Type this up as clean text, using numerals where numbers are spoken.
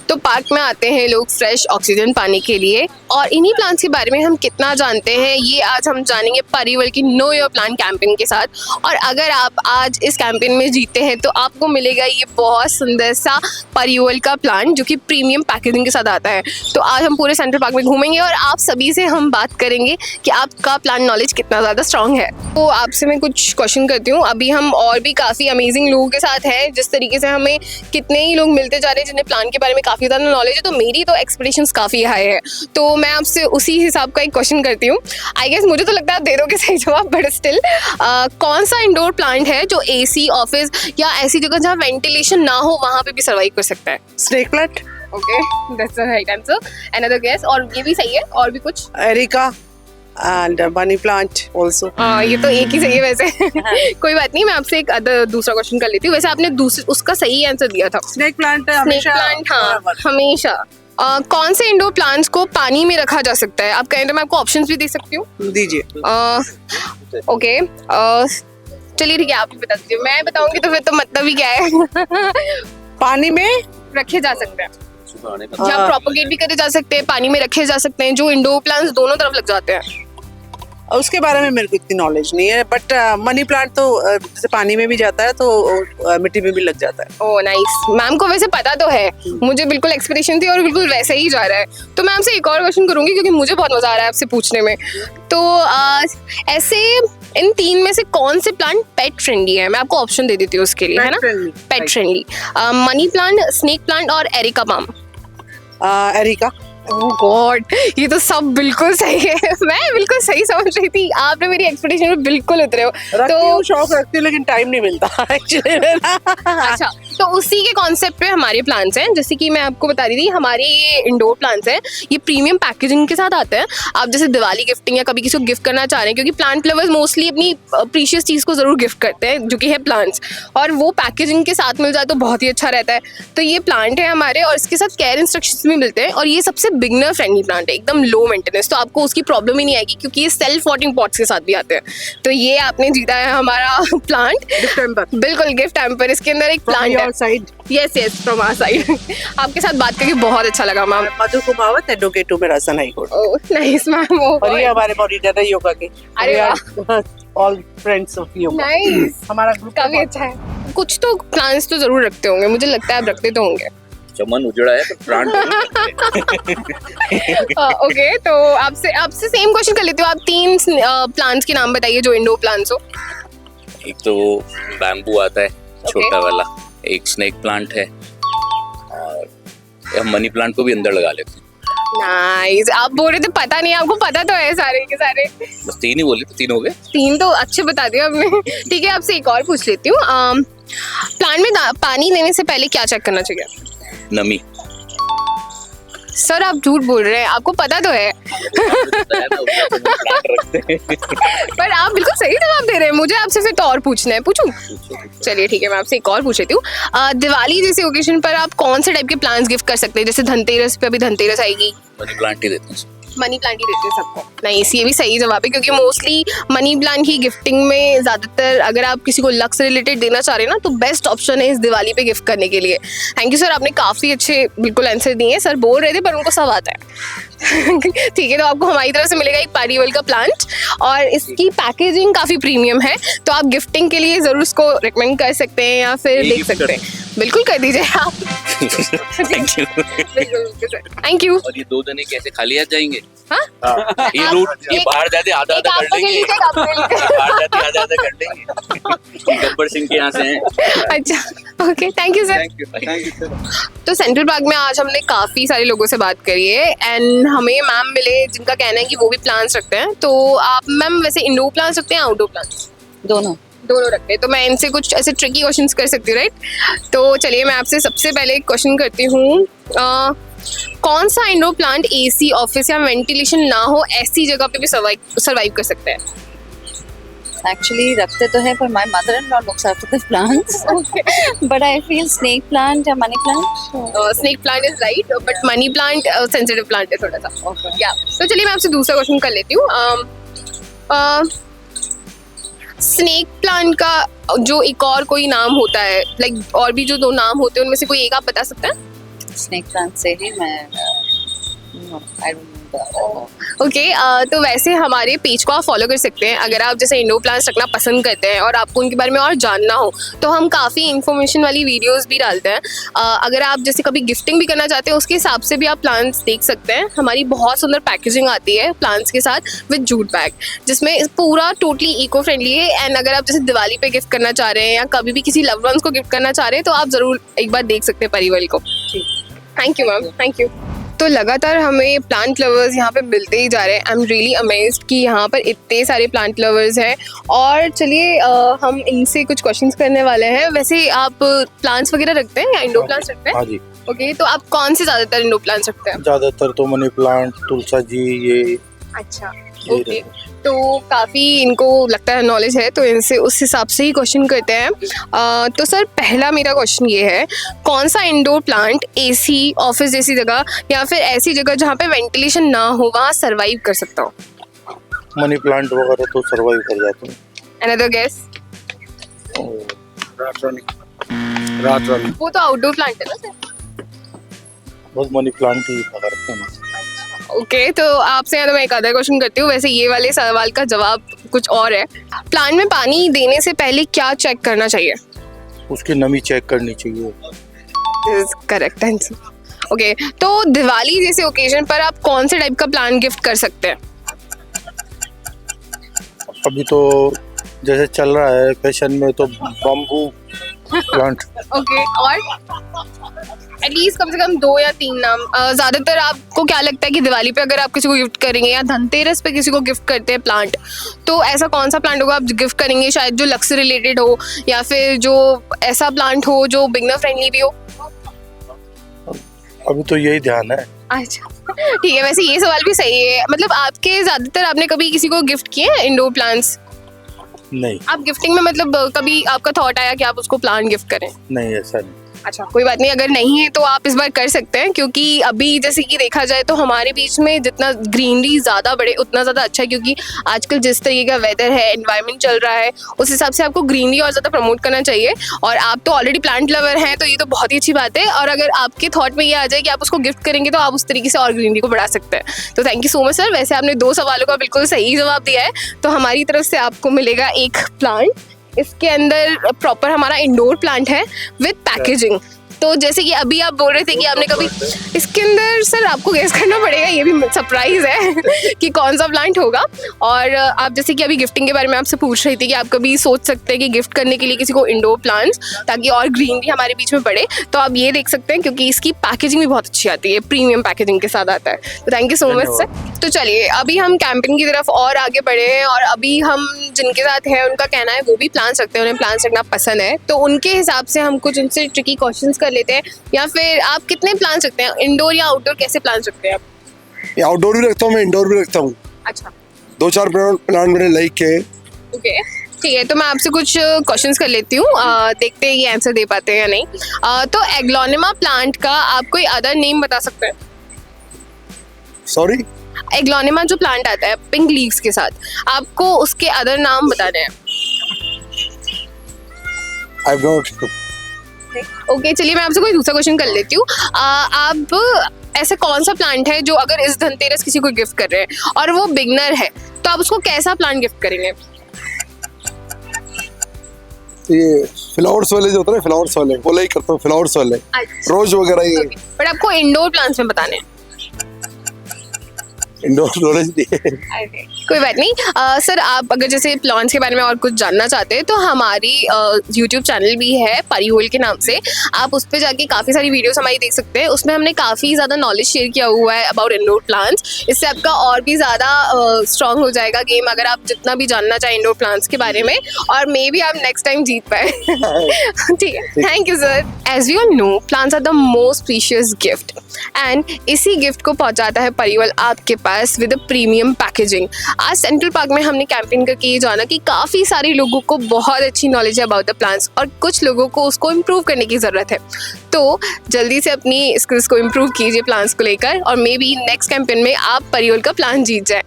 तो पार्क में आते हैं लोग फ्रेश ऑक्सीजन पाने के लिए, और इन्हीं प्लांट्स के बारे में हम कितना जानते हैं ये आज हम जानेंगे परिवल की नो योर प्लांट कैंपेन के साथ। और अगर आप आज इस कैंपेन में जीते हैं तो आपको मिलेगा ये बहुत सुंदर सा परिवल का प्लांट जो कि प्रीमियम पैकेजिंग के साथ आता है। तो आज हम पूरे सेंट्रल पार्क में घूमेंगे और आप सभी से हम बात करेंगे कि आपका प्लांट नॉलेज कितना ज़्यादा स्ट्रांग है। तो आपसे मैं कुछ क्वेश्चन करती हूँ। अभी हम और भी काफ़ी अमेजिंग लोगों के साथ हैं, जिस तरीके से हमें कितने ही लोग मिलते जा रहे हैं जिन्हें प्लांट के बारे में काफ़ी ज़्यादा नॉलेज है, तो मेरी तो एक्सपेक्टेशंस काफ़ी हाई है। तो मैं आपसे उसी हिसाब का एक क्वेश्चन करती हूँ। आई गेस मुझे तो लगता है आप दे दोगे सही जवाब, बट स्टिल कौन सा इंडोर प्लांट है जो एसी, ऑफिस या ऐसी जगह जहाँ वेंटिलेशन ना हो वहाँ पे भी सर्वाइव कर सकता है? Snake plant. Okay, that's the right answer. Another guess, और ये भी सही है, और भी कुछ? Areca and money plant also. ये तो एक ही सही है वैसे। कोई बात नहीं, मैं आपसे एक दूसरा क्वेश्चन कर लेती हूँ। वैसे आपने उसका सही आंसर दिया था। स्नेक प्लांट स्नेक प्लांट, हाँ हमेशा। कौन से इंडोर प्लांट्स को पानी में रखा जा सकता है? आप कहें तो मैं आपको ऑप्शंस भी दे सकती हूँ। दीजिए। ओके, चलिए ठीक है, आप बता दीजिए। मैं बताऊंगी तो फिर तो मतलब ही क्या है। पानी में रखे जा सकते हैं, जहाँ प्रोपोगेट भी करे जा सकते हैं, पानी में रखे जा सकते हैं, जो इंडोर प्लांट्स दोनों तरफ लग जाते हैं। उसके बारे में मेरे को इतनी नॉलेज नहीं है, बट मनी प्लांट तो जैसे पानी में भी जाता है तो मिट्टी में भी लग जाता है। ओह नाइस, मैम को वैसे पता तो है, मुझे बिल्कुल एक्सपेक्टेशन थी और बिल्कुल वैसे ही जा रहा है। तो मैं आपसे एक और क्वेश्चन करूंगी क्योंकि मुझे बहुत मजा आ रहा है आपसे पूछने में। तो ऐसे इन तीन में से कौन से प्लांट पेट फ्रेंडली है? मैं आपको ऑप्शन दे देती हूँ उसके लिए, है ना? Pet friendly, money plant, snake plant और एरिका बाम। एरिका। ओह गॉड, ये तो सब बिल्कुल सही है। मैं बिल्कुल सही समझ रही थी, आपने मेरी एक्सपेक्टेशन में बिल्कुल उतरे हो। तो शौक रखती हूँ लेकिन टाइम नहीं मिलता एक्चुअली। अच्छा, तो उसी के कॉन्सेप्ट पे हमारे प्लांट्स हैं। जैसे कि मैं आपको बता रही थी, हमारे ये इंडोर प्लांट्स हैं, ये प्रीमियम पैकेजिंग के साथ आते हैं। आप जैसे दिवाली गिफ्टिंग या कभी किसी को गिफ्ट करना चाह रहे हैं, क्योंकि प्लांट लवर्स मोस्टली अपनी प्रीशियस चीज़ को ज़रूर गिफ्ट करते हैं जो कि है प्लांट्स, और वो पैकेजिंग के साथ मिल जाए तो बहुत ही अच्छा रहता है। तो ये प्लांट है हमारे, और इसके साथ केयर इंस्ट्रक्शंस भी मिलते हैं, और ये सबसे बिगनर फ्रेंडली प्लांट है, एकदम लो मेंटेनेंस, तो आपको उसकी प्रॉब्लम ही नहीं आएगी क्योंकि ये सेल्फ वॉटिंग पॉट्स के साथ भी आते हैं। तो ये आपने जीता है हमारा प्लांट बिल्कुल गिफ्ट हैम्पर। इसके अंदर एक प्लांट है। Yes yes, from our side. आपके साथ बात करके बहुत अच्छा लगा मैम। मधु कुमावत, एडवोकेट हूँ मैं Rajasthan high court. Oh nice ma'am. और ये हमारे मॉनिटर है योगा के। अरे वाह, all friends of yoga. Nice, हमारा ग्रुप काफी अच्छा है। कुछ तो प्लान्स तो जरूर रखते होंगे, मुझे लगता है आप रखते तो होंगे। मन उजड़ा है तो प्लांट। ओके, तो आपसे सेम क्वेश्चन कर लेती हूँ। आप तीन प्लांट्स के नाम बताइए जो इंडोर प्लांट्स हो। एक तो बैम्बू आता है छोटा वाला, एक स्नेक प्लांट है, और हम मनी प्लांट को भी अंदर लगा लेते हैं। नाइस, आप बोल रहे थे पता नहीं, आपको पता तो है सारे के सारे। बस तीन ही बोले तो तीन हो गए। तीन तो अच्छे बता दिए आपने। ठीक है, आपसे एक और पूछ लेती हूँ। प्लांट में पानी देने से पहले क्या चेक करना चाहिए? नमी। सर आप झूठ बोल रहे हैं, आपको पता तो है। पर आप बिल्कुल सही जवाब दे रहे हैं। मुझे आपसे फिर तो और पूछना है, पूछूं? चलिए ठीक है, मैं आपसे एक और पूछ लेती हूँ। दिवाली जैसे ओकेजन पर आप कौन से टाइप के प्लांट्स गिफ्ट कर सकते हैं? जैसे धनतेरस पे, अभी धनतेरस आएगी, मनी प्लांट ही देते हैं। मनी प्लांट ही देते हैं सबको। नहीं, ये भी सही जवाब है, क्योंकि मोस्टली मनी प्लांट ही गिफ्टिंग में ज्यादातर, अगर आप किसी को लक से रिलेटेड देना चाह रहे हैं ना, तो बेस्ट ऑप्शन है इस दिवाली पे गिफ्ट करने के लिए। थैंक यू सर, आपने काफी अच्छे बिल्कुल आंसर दिए हैं। सर बोल रहे थे पर उनको सब आता है। ठीक है, तो आपको हमारी तरफ से मिलेगा एक पारिवल का प्लांट, और इसकी पैकेजिंग काफी प्रीमियम है, तो आप गिफ्टिंग के लिए जरूर इसको रिकमेंड कर सकते हैं या फिर देख सकते हैं। बिल्कुल कर दीजिए आप। Thank you. Thank you. और ये दो जने कैसे खाली हाथ जाएंगे? हाँ? ये रूट, ये बाहर जाते आधा आधा कर लेंगे, बाहर जाते आधा आधा कर लेंगे। गब्बर सिंह के यहाँ से हैं। अच्छा, okay, thank you sir. Thank you sir. तो सेंट्रल पार्क में आज हमने काफ़ी सारे लोगों से बात करी है, एंड हमें मैम मिले जिनका कहना है कि वो भी प्लान्स रखते हैं। तो आप मैम वैसे इंडोर प्लान्स रखते हैं, आउटडोर प्लान्स? दोनों रखते हैं। तो मैं इनसे कुछ ऐसे ट्रिकी क्वेश्चंस कर सकती हूँ, राइट? तो चलिए मैं आपसे सबसे पहले क्वेश्चन करती हूँ। कौन सा इंडोर प्लांट एसी, ऑफिस या वेंटिलेशन ना हो ऐसी जगह पे भी सर्वाइव कर सकता है? Actually रखते तो है, पर my mother-in-law looks after the plants. But I feel snake plant या money plant. Snake plant is right, but money plant sensitive plant है थोड़ा सा। Okay. या तो चलिए मैं आपसे दूसरा क्वेश्चन कर लेती हूँ। स्नेक प्लांट का जो एक और कोई नाम होता है, लाइक और भी जो दो नाम होते हैं उनमें से कोई एक आप बता सकते हैं? स्नेक प्लांट से ही मैं आई डोंट नो ओके तो वैसे हमारे पेज को आप फॉलो कर सकते हैं अगर आप जैसे इंडोर प्लांट्स रखना पसंद करते हैं और आपको उनके बारे में और जानना हो तो हम काफ़ी इन्फॉर्मेशन वाली वीडियोस भी डालते हैं। अगर आप जैसे कभी गिफ्टिंग भी करना चाहते हैं उसके हिसाब से भी आप प्लांट्स देख सकते हैं। हमारी बहुत सुंदर पैकेजिंग आती है प्लांट्स के साथ विद जूट बैग जिसमें पूरा टोटली इको फ्रेंडली है। एंड अगर आप जैसे दिवाली पे गिफ्ट करना चाह रहे हैं या कभी भी किसी लव्ड वंस को गिफ्ट करना चाह रहे हैं तो आप ज़रूर एक बार देख सकते हैं परिवल को। Thank you ma'am, thank you. तो लगातार हमें प्लांट लवर्स यहाँ पे मिलते ही जा रहे हैं। आई एम रियली अमेज्ड कि यहाँ पर इतने सारे प्लांट लवर्स हैं। और चलिए हम इनसे कुछ क्वेश्चंस करने वाले हैं। वैसे आप प्लांट्स वगैरह रखते हैं या इंडोर प्लांट्स रखते हैं? हाँ जी, ओके तो आप कौन से ज़्यादातर इंडोर प्लांट्स रखते हैं? ज्यादातर तो मनी प्लांट, तुलसा जी, ये अच्छा यही ओके रहते हैं। तो काफ़ी इनको लगता है नॉलेज है तो इनसे उस हिसाब से ही क्वेश्चन करते हैं। तो सर पहला मेरा क्वेश्चन ये है कौन सा इंडोर प्लांट एसी ऑफिस जैसी जगह या फिर ऐसी जगह जहाँ पे वेंटिलेशन ना हो वहाँ सरवाइव कर सकता हो? मनी प्लांट वगैरह तो सरवाइव कर जाते हैं। Another guess? रात रानी वो तो आउटडोर प्लांट है ना सर? बस मनी प्लांट ही पकड़ते हैं। ओके तो आपसे मैं एक अदर क्वेश्चन करती हूँ। वैसे ये वाले सवाल का जवाब कुछ और है। प्लांट में पानी देने से पहले क्या चेक करना चाहिए? उसकी नमी चेक करनी चाहिए। Correct answer. ओके तो दिवाली जैसे ओकेजन पर आप कौन से टाइप का प्लांट गिफ्ट कर सकते हैं? अभी तो जैसे चल रहा है फैशन में तो बम्बू प्लांट। ओके और एटलीस्ट कम से कम 2 या 3 नाम। ज़्यादातर आपको क्या लगता है कि दिवाली पे अगर आप किसी को गिफ्ट करेंगे या धनतेरस पे किसी को गिफ्ट करते हैं प्लांट तो ऐसा कौन सा प्लांट होगा आप गिफ्ट करेंगे? शायद जो लक्स से रिलेटेड हो या फिर जो ऐसा प्लांट हो जो बिगनर फ्रेंडली भी हो? अभी तो यही ध्यान है। अच्छा ठीक है। वैसे ये सवाल भी सही है। मतलब आपके ज़्यादातर आपने कभी किसी को गिफ्ट किए हैं इंडोर प्लांट्स? नहीं आप गिफ्टिंग में मतलब कभी आपका थॉट आया कि आप उसको प्लांट गिफ्ट करें? नहीं, ऐसा नहीं। अच्छा कोई बात नहीं, अगर नहीं है तो आप इस बार कर सकते हैं क्योंकि अभी जैसे कि देखा जाए तो हमारे बीच में जितना ग्रीनरी ज़्यादा बढ़े उतना ज़्यादा अच्छा है क्योंकि आजकल जिस तरीके का वेदर है, एनवायरनमेंट चल रहा है, उस हिसाब से आपको ग्रीनरी और ज़्यादा प्रमोट करना चाहिए। और आप तो ऑलरेडी प्लांट लवर हैं तो ये तो बहुत ही अच्छी बात है। और अगर आपके थॉट में ये आ जाए कि आप उसको गिफ्ट करेंगे तो आप उस तरीके से और ग्रीनरी को बढ़ा सकते हैं। तो thank you so much sir. वैसे आपने 2 सवालों का बिल्कुल सही जवाब दिया है तो हमारी तरफ से आपको मिलेगा एक प्लांट। इसके अंदर प्रॉपर हमारा इंडोर प्लांट है विद पैकेजिंग। तो जैसे कि अभी आप बोल रहे थे कि आपने कभी इसके अंदर सर आपको गेस करना पड़ेगा, ये भी सरप्राइज है कि कौन सा प्लांट होगा। और आप जैसे कि अभी गिफ्टिंग के बारे में आपसे पूछ रही थी कि आप कभी सोच सकते हैं कि गिफ्ट करने के लिए किसी को इंडोर प्लांट्स ताकि और ग्रीनरी हमारे बीच में बढ़े तो आप ये देख सकते हैं क्योंकि इसकी पैकेजिंग भी बहुत अच्छी आती है, प्रीमियम पैकेजिंग के साथ आता है। तो thank you so much sir. तो चलिए अभी हम कैंपिंग की तरफ और आगे बढ़े हैं और अभी हम जिनके साथ हैं उनका कहना है वो भी प्लांट्स रखते हैं, उन्हें प्लांट्स रखना पसंद है। तो उनके हिसाब से हम कुछ उनसे ट्रिकी क्वेश्चंस कर लेते हैं। या फिर आप कितने प्लांट्स रखते हैं, इंडोर या आउटडोर, कैसे प्लांट्स रखते हैं आप? आउटडोर भी रखता हूँ मैं, इंडोर भी रखता हूँ। अच्छा 2-4 प्लांट मेरे लाइक के। ओके ठीक है। तो मैं आपसे कुछ क्वेश्चंस कर लेती हूँ, देखते हैं ये आंसर दे पाते हैं या नहीं। तो एग्लोनिमा प्लांट का आप कोई अदर नेम बता सकते हैं? सॉरी, एग्लोनिमा जो प्लांट आता है पिंक लीव्स के साथ, आपको उसके अदर नाम बताने हैं। I have not. ओके चलिए मैं आपसे कोई दूसरा क्वेश्चन कर लेती हूँ। आप ऐसा कौन सा प्लांट है जो अगर इस धनतेरस किसी को गिफ्ट कर रहे हैं और वो बिगनर है तो आप उसको कैसा प्लांट गिफ्ट करेंगे? ये फ्लावर्स वाले जो होते हैं, फ्लावर्स वाले वो लाइक करता हूँ, फ्लावर्स वाले रोज वगैरह। ये बट आपको इंडोर प्लांट्स में बताने हैं। इंडोर नॉलेज दिए। कोई बात नहीं। सर आप अगर जैसे प्लांट्स के बारे में और कुछ जानना चाहते हैं तो हमारी यूट्यूब चैनल भी है परिहोल के नाम से, आप उस पर जाके काफ़ी सारी वीडियोस हमारी देख सकते हैं। उसमें हमने काफ़ी ज़्यादा नॉलेज शेयर किया हुआ है अबाउट इंडोर प्लांट्स। इससे आपका और भी ज़्यादा स्ट्रॉन्ग हो जाएगा गेम अगर आप जितना भी जानना चाहें इंडोर प्लांट्स के बारे में, और मे बी आप नेक्स्ट टाइम जीत पाए। ठीक है, thank you sir. As you all know plants are the most precious gift and इसी गिफ्ट को पहुंचाता है परिवल आपके पास विद अ प्रीमियम पैकेजिंग। आज सेंट्रल पार्क में हमने कैंपेन करके ये जाना कि काफ़ी सारे लोगों को बहुत अच्छी नॉलेज है अबाउट द प्लांट्स और कुछ लोगों को उसको इम्प्रूव करने की ज़रूरत है। तो जल्दी से अपनी स्किल्स को इम्प्रूव कीजिए प्लांट्स को लेकर और मे बी नेक्स्ट कैंपेन में आप परिवल का प्लांट जीत जाए।